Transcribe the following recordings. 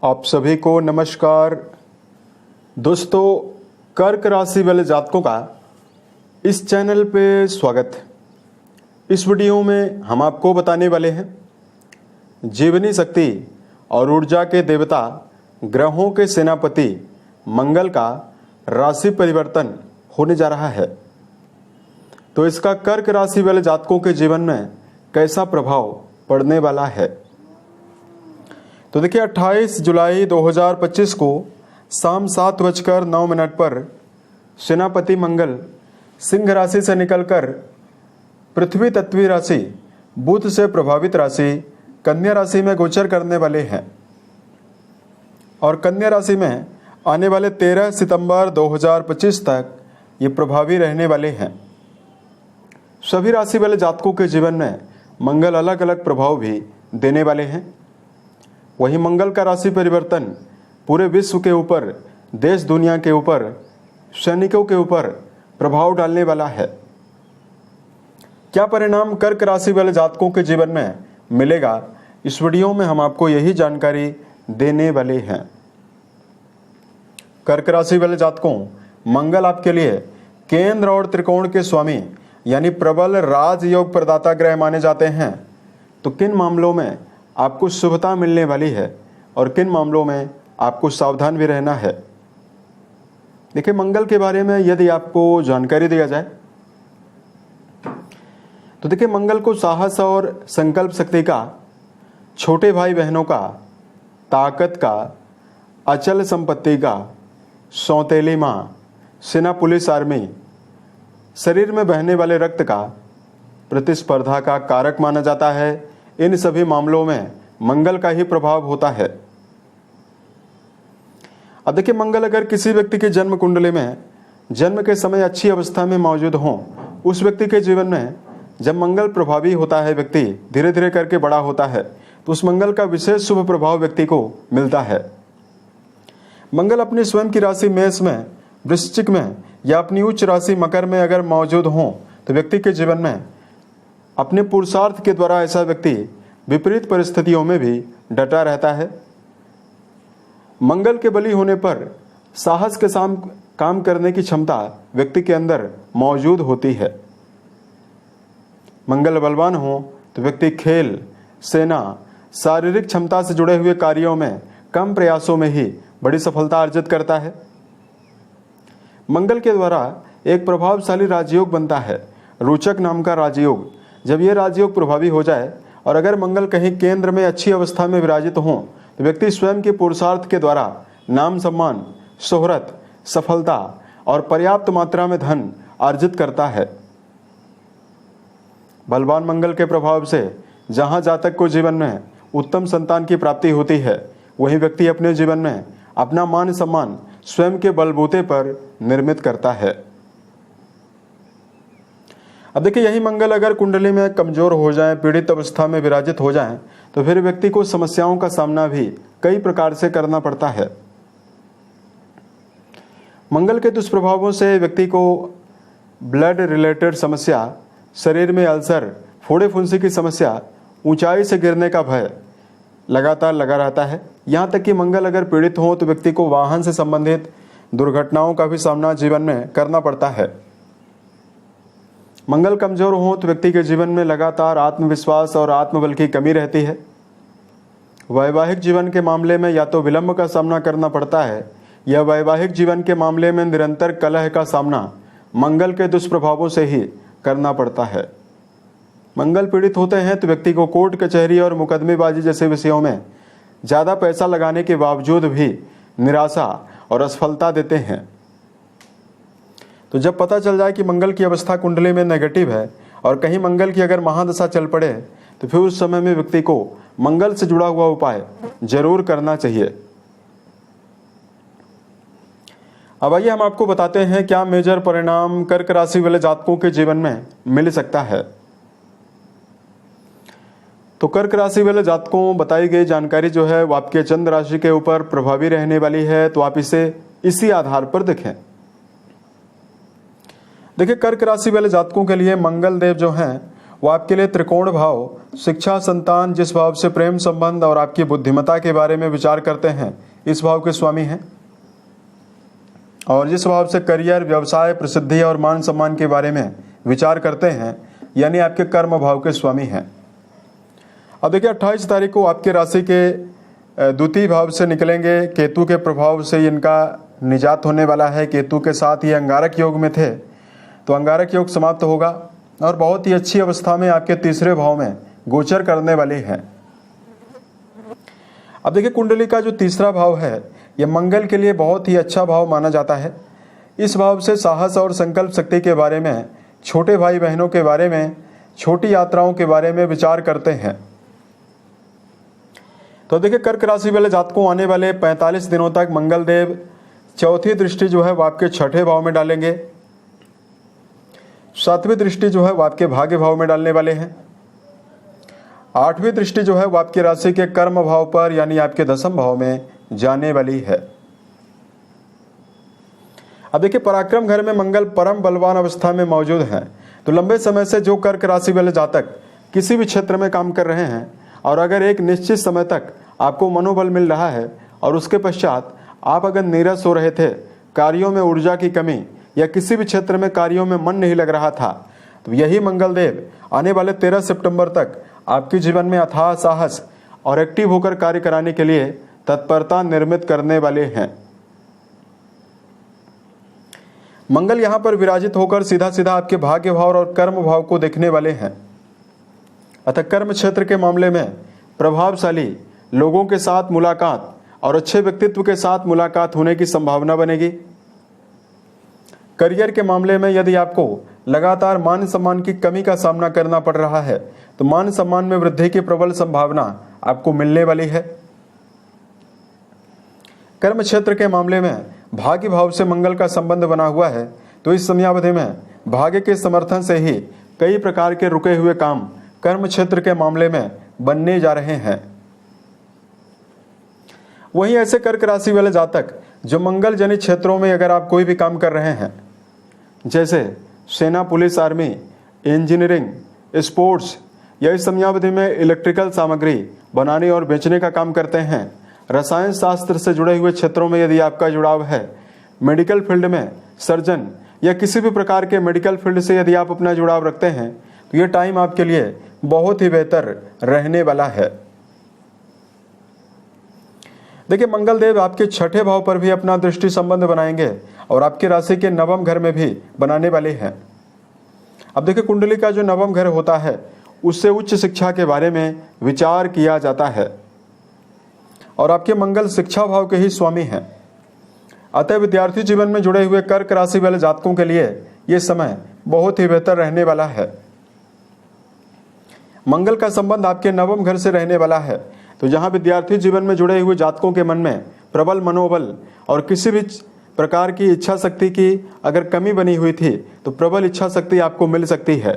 आप सभी को नमस्कार। दोस्तों, कर्क राशि वाले जातकों का इस चैनल पे स्वागत है। इस वीडियो में हम आपको बताने वाले हैं जीवनी शक्ति और ऊर्जा के देवता ग्रहों के सेनापति मंगल का राशि परिवर्तन होने जा रहा है, तो इसका कर्क राशि वाले जातकों के जीवन में कैसा प्रभाव पड़ने वाला है। तो देखिए 28 जुलाई 2025 को शाम 7:09 पर सेनापति मंगल सिंह राशि से निकलकर पृथ्वी तत्वीय राशि बुध से प्रभावित राशि कन्या राशि में गोचर करने वाले हैं और कन्या राशि में आने वाले 13 सितंबर 2025 तक ये प्रभावी रहने वाले हैं। सभी राशि वाले जातकों के जीवन में मंगल अलग अलग प्रभाव भी देने वाले हैं। वही मंगल का राशि परिवर्तन पूरे विश्व के ऊपर, देश दुनिया के ऊपर, सैनिकों के ऊपर प्रभाव डालने वाला है। क्या परिणाम कर्क राशि वाले जातकों के जीवन में मिलेगा, इस वीडियो में हम आपको यही जानकारी देने वाले हैं। कर्क राशि वाले जातकों, मंगल आपके लिए केंद्र और त्रिकोण के स्वामी यानी प्रबल राजयोग प्रदाता ग्रह माने जाते हैं। तो किन मामलों में आपको शुभता मिलने वाली है और किन मामलों में आपको सावधान भी रहना है। देखिए, मंगल के बारे में यदि आपको जानकारी दिया जाए तो देखिए, मंगल को साहस और संकल्प शक्ति का, छोटे भाई बहनों का, ताकत का, अचल संपत्ति का, सौतेली माँ, सेना पुलिस आर्मी, शरीर में बहने वाले रक्त का, प्रतिस्पर्धा का कारक माना जाता है। इन सभी मामलों में मंगल का ही प्रभाव होता है। अब देखिए, मंगल अगर किसी व्यक्ति के जन्म कुंडली में जन्म के समय अच्छी अवस्था में मौजूद हो, उस व्यक्ति के जीवन में जब मंगल प्रभावी होता है, व्यक्ति धीरे धीरे करके बड़ा होता है, तो उस मंगल का विशेष शुभ प्रभाव व्यक्ति को मिलता है। मंगल अपनी स्वयं की राशि मेष में, वृश्चिक में या अपनी उच्च राशि मकर में अगर मौजूद हो तो व्यक्ति के जीवन में अपने पुरुषार्थ के द्वारा ऐसा व्यक्ति विपरीत परिस्थितियों में भी डटा रहता है। मंगल के बली होने पर साहस के साथ काम करने की क्षमता व्यक्ति के अंदर मौजूद होती है। मंगल बलवान हो तो व्यक्ति खेल, सेना, शारीरिक क्षमता से जुड़े हुए कार्यों में कम प्रयासों में ही बड़ी सफलता अर्जित करता है। मंगल के द्वारा एक प्रभावशाली राजयोग बनता है, रोचक नाम का राजयोग। जब यह राजयोग प्रभावी हो जाए और अगर मंगल कहीं केंद्र में अच्छी अवस्था में विराजित हो तो व्यक्ति स्वयं के पुरुषार्थ के द्वारा नाम, सम्मान, शोहरत, सफलता और पर्याप्त मात्रा में धन अर्जित करता है। बलवान मंगल के प्रभाव से जहां जातक को जीवन में उत्तम संतान की प्राप्ति होती है, वही व्यक्ति अपने जीवन में अपना मान सम्मान स्वयं के बलबूते पर निर्मित करता है। अब देखिए, यही मंगल अगर कुंडली में कमजोर हो जाए, पीड़ित अवस्था में विराजित हो जाए, तो फिर व्यक्ति को समस्याओं का सामना भी कई प्रकार से करना पड़ता है। मंगल के दुष्प्रभावों से व्यक्ति को ब्लड रिलेटेड समस्या, शरीर में अल्सर, फोड़े फुंसी की समस्या, ऊंचाई से गिरने का भय लगातार लगा रहता है। यहाँ तक कि मंगल अगर पीड़ित हो तो व्यक्ति को वाहन से संबंधित दुर्घटनाओं का भी सामना जीवन में करना पड़ता है। मंगल कमजोर हो तो व्यक्ति के जीवन में लगातार आत्मविश्वास और आत्मबल की कमी रहती है। वैवाहिक जीवन के मामले में या तो विलंब का सामना करना पड़ता है या वैवाहिक जीवन के मामले में निरंतर कलह का सामना मंगल के दुष्प्रभावों से ही करना पड़ता है। मंगल पीड़ित होते हैं तो व्यक्ति को कोर्ट कचहरी और मुकदमेबाजी जैसे विषयों में ज़्यादा पैसा लगाने के बावजूद भी निराशा और असफलता देते हैं। तो जब पता चल जाए कि मंगल की अवस्था कुंडली में नेगेटिव है और कहीं मंगल की अगर महादशा चल पड़े तो फिर उस समय में व्यक्ति को मंगल से जुड़ा हुआ उपाय जरूर करना चाहिए। अब आइए हम आपको बताते हैं क्या मेजर परिणाम कर्क राशि वाले जातकों के जीवन में मिल सकता है। तो कर्क राशि वाले जातकों, बताई गई जानकारी जो है वो आपके चंद्र राशि के ऊपर प्रभावी रहने वाली है, तो आप इसे इसी आधार पर देखें। देखिए, कर्क राशि वाले जातकों के लिए मंगल देव जो हैं वो आपके लिए त्रिकोण भाव, शिक्षा, संतान, जिस भाव से प्रेम संबंध और आपकी बुद्धिमत्ता के बारे में विचार करते हैं, इस भाव के स्वामी हैं। और जिस भाव से करियर, व्यवसाय, प्रसिद्धि और मान सम्मान के बारे में विचार करते हैं, यानी आपके कर्म भाव के स्वामी हैं। अब देखिए 28 तारीख को आपके राशि के द्वितीय भाव से निकलेंगे। केतु के प्रभाव से इनका निजात होने वाला है। केतु के साथ ये अंगारक योग में थे, तो अंगारक योग समाप्त होगा और बहुत ही अच्छी अवस्था में आपके तीसरे भाव में गोचर करने वाले हैं। अब देखिए कुंडली का जो तीसरा भाव है, यह मंगल के लिए बहुत ही अच्छा भाव माना जाता है। इस भाव से साहस और संकल्प शक्ति के बारे में, छोटे भाई बहनों के बारे में, छोटी यात्राओं के बारे में विचार करते हैं। तो देखिए कर्क राशि वाले जातकों आने वाले 45 दिनों तक मंगल देव चौथी दृष्टि जो है वो आपके छठे भाव में डालेंगे। सातवीं दृष्टि जो है वो आपके भाग्य भाव में डालने वाले हैं। आठवीं दृष्टि जो है वो आपकी राशि के कर्म भाव पर यानी आपके दसम भाव में जाने वाली है। अब देखिए पराक्रम घर में मंगल परम बलवान अवस्था में मौजूद है। तो लंबे समय से जो कर्क राशि वाले जातक किसी भी क्षेत्र में काम कर रहे हैं और अगर एक निश्चित समय तक आपको मनोबल मिल रहा है और उसके पश्चात आप अगर नीरस हो रहे थे, कार्यों में ऊर्जा की कमी या किसी भी क्षेत्र में कार्यों में मन नहीं लग रहा था, तो यही मंगल देव आने वाले 13 सितंबर तक आपके जीवन में अथाह साहस और एक्टिव होकर कार्य कराने के लिए तत्परता निर्मित करने वाले हैं। मंगल यहां पर विराजित होकर सीधा सीधा आपके भाग्य भाव और कर्म भाव को देखने वाले हैं। अतः कर्म क्षेत्र के मामले में प्रभावशाली लोगों के साथ मुलाकात और अच्छे व्यक्तित्व के साथ मुलाकात होने की संभावना बनेगी। करियर के मामले में यदि आपको लगातार मान सम्मान की कमी का सामना करना पड़ रहा है, तो मान सम्मान में वृद्धि की प्रबल संभावना आपको मिलने वाली है। कर्म क्षेत्र के मामले में भाग्य भाव से मंगल का संबंध बना हुआ है, तो इस समयावधि में भाग्य के समर्थन से ही कई प्रकार के रुके हुए काम कर्म क्षेत्र के मामले में बनने जा रहे हैं। वहीं ऐसे कर्क राशि वाले जातक जो मंगल जनित क्षेत्रों में अगर आप कोई भी काम कर रहे हैं, जैसे सेना, पुलिस, आर्मी, इंजीनियरिंग, स्पोर्ट्स या इस समयावधि में इलेक्ट्रिकल सामग्री बनाने और बेचने का काम करते हैं, रसायन शास्त्र से जुड़े हुए क्षेत्रों में यदि आपका जुड़ाव है, मेडिकल फील्ड में सर्जन या किसी भी प्रकार के मेडिकल फील्ड से यदि आप अपना जुड़ाव रखते हैं, तो ये टाइम आपके लिए बहुत ही बेहतर रहने वाला है। देखिए मंगल देव आपके छठे भाव पर भी अपना दृष्टि संबंध बनाएंगे और आपकी राशि के नवम घर में भी बनाने वाले हैं। अब देखिए कुंडली का जो नवम घर होता है, उससे उच्च शिक्षा के बारे में विचार किया जाता है और आपके मंगल शिक्षा भाव के ही स्वामी हैं। अतः विद्यार्थी जीवन में जुड़े हुए कर्क राशि वाले जातकों के लिए यह समय बहुत ही बेहतर रहने वाला है। मंगल का संबंध आपके नवम घर से रहने वाला है, तो जहां विद्यार्थी जीवन में जुड़े हुए जातकों के मन में प्रबल मनोबल और किसी भी प्रकार की इच्छा शक्ति की अगर कमी बनी हुई थी, तो प्रबल इच्छा शक्ति आपको मिल सकती है।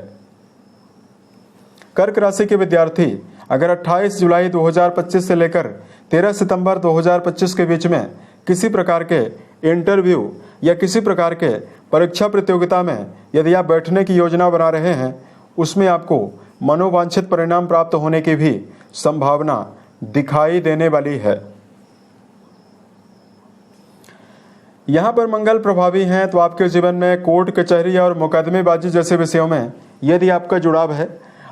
कर्क राशि के विद्यार्थी अगर 28 जुलाई 2025 से लेकर 13 सितंबर 2025 के बीच में किसी प्रकार के इंटरव्यू या किसी प्रकार के परीक्षा प्रतियोगिता में यदि आप बैठने की योजना बना रहे हैं, उसमें आपको मनोवांछित परिणाम प्राप्त होने की भी संभावना दिखाई देने वाली है। यहां पर मंगल प्रभावी हैं, तो आपके जीवन में कोर्ट कचहरी और मुकदमेबाजी जैसे विषयों में यदि आपका जुड़ाव है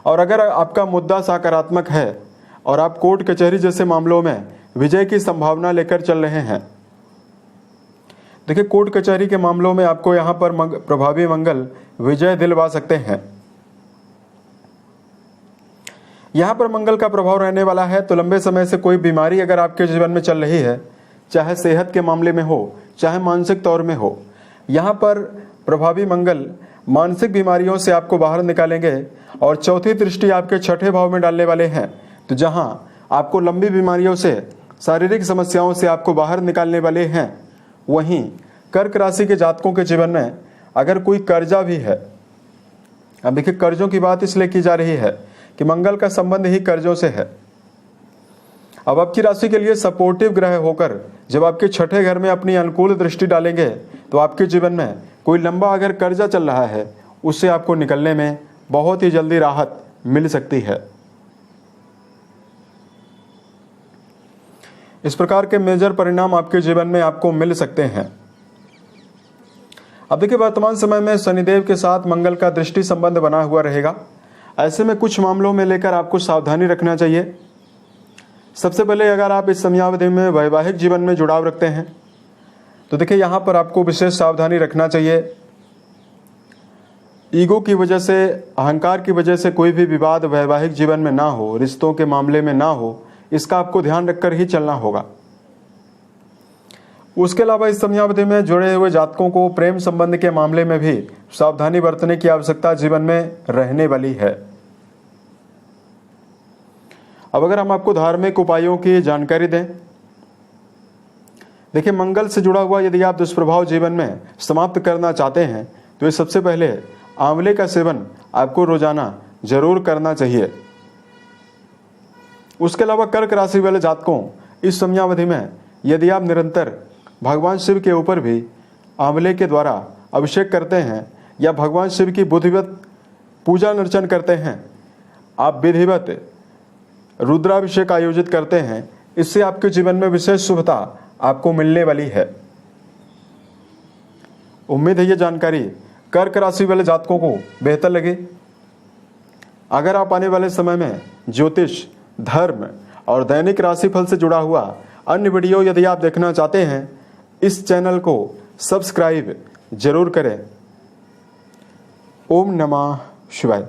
और अगर आपका मुद्दा सकारात्मक है और आप कोर्ट कचहरी जैसे मामलों में विजय की संभावना लेकर चल रहे हैं, देखिए कोर्ट कचहरी के मामलों में आपको यहां पर प्रभावी मंगल विजय दिलवा सकते हैं। यहां पर मंगल का प्रभाव रहने वाला है, तो लंबे समय से कोई बीमारी अगर आपके जीवन में चल रही है, चाहे सेहत के मामले में हो चाहे मानसिक तौर में हो, यहां पर प्रभावी मंगल मानसिक बीमारियों से आपको बाहर निकालेंगे और चौथी दृष्टि आपके छठे भाव में डालने वाले हैं। तो जहां आपको लंबी बीमारियों से, शारीरिक समस्याओं से आपको बाहर निकालने वाले हैं, वहीं कर्क राशि के जातकों के जीवन में अगर कोई कर्जा भी है, अब देखिए कर्जों की बात इसलिए की जा रही है कि मंगल का संबंध ही कर्जों से है। अब आपकी राशि के लिए सपोर्टिव ग्रह होकर जब आपके छठे घर में अपनी अनुकूल दृष्टि डालेंगे, तो आपके जीवन में कोई लंबा अगर कर्जा चल रहा है, उससे आपको निकलने में बहुत ही जल्दी राहत मिल सकती है। इस प्रकार के मेजर परिणाम आपके जीवन में आपको मिल सकते हैं। अब देखिए, वर्तमान समय में शनिदेव के साथ मंगल का दृष्टि संबंध बना हुआ रहेगा। ऐसे में कुछ मामलों में लेकर आपको सावधानी रखना चाहिए। सबसे पहले, अगर आप इस समयावधि में वैवाहिक जीवन में जुड़ाव रखते हैं तो देखिए यहाँ पर आपको विशेष सावधानी रखना चाहिए। ईगो की वजह से, अहंकार की वजह से कोई भी विवाद वैवाहिक जीवन में ना हो, रिश्तों के मामले में ना हो, इसका आपको ध्यान रखकर ही चलना होगा। उसके अलावा इस समयावधि में जुड़े हुए जातकों को प्रेम संबंध के मामले में भी सावधानी बरतने की आवश्यकता जीवन में रहने वाली है। अब अगर हम आपको धार्मिक उपायों की जानकारी दें, देखिए मंगल से जुड़ा हुआ यदि आप दुष्प्रभाव जीवन में समाप्त करना चाहते हैं तो ये सबसे पहले आंवले का सेवन आपको रोजाना जरूर करना चाहिए। उसके अलावा कर्क राशि वाले जातकों, इस समयावधि में यदि आप निरंतर भगवान शिव के ऊपर भी आंवले के द्वारा अभिषेक करते हैं या भगवान शिव की विधिवत पूजा अर्चन करते हैं, आप विधिवत रुद्राभिषेक आयोजित करते हैं, इससे आपके जीवन में विशेष शुभता आपको मिलने वाली है। उम्मीद है ये जानकारी कर्क राशि वाले जातकों को बेहतर लगे। अगर आप आने वाले समय में ज्योतिष, धर्म और दैनिक राशिफल से जुड़ा हुआ अन्य वीडियो यदि आप देखना चाहते हैं, इस चैनल को सब्सक्राइब जरूर करें। ओम नमः शिवाय।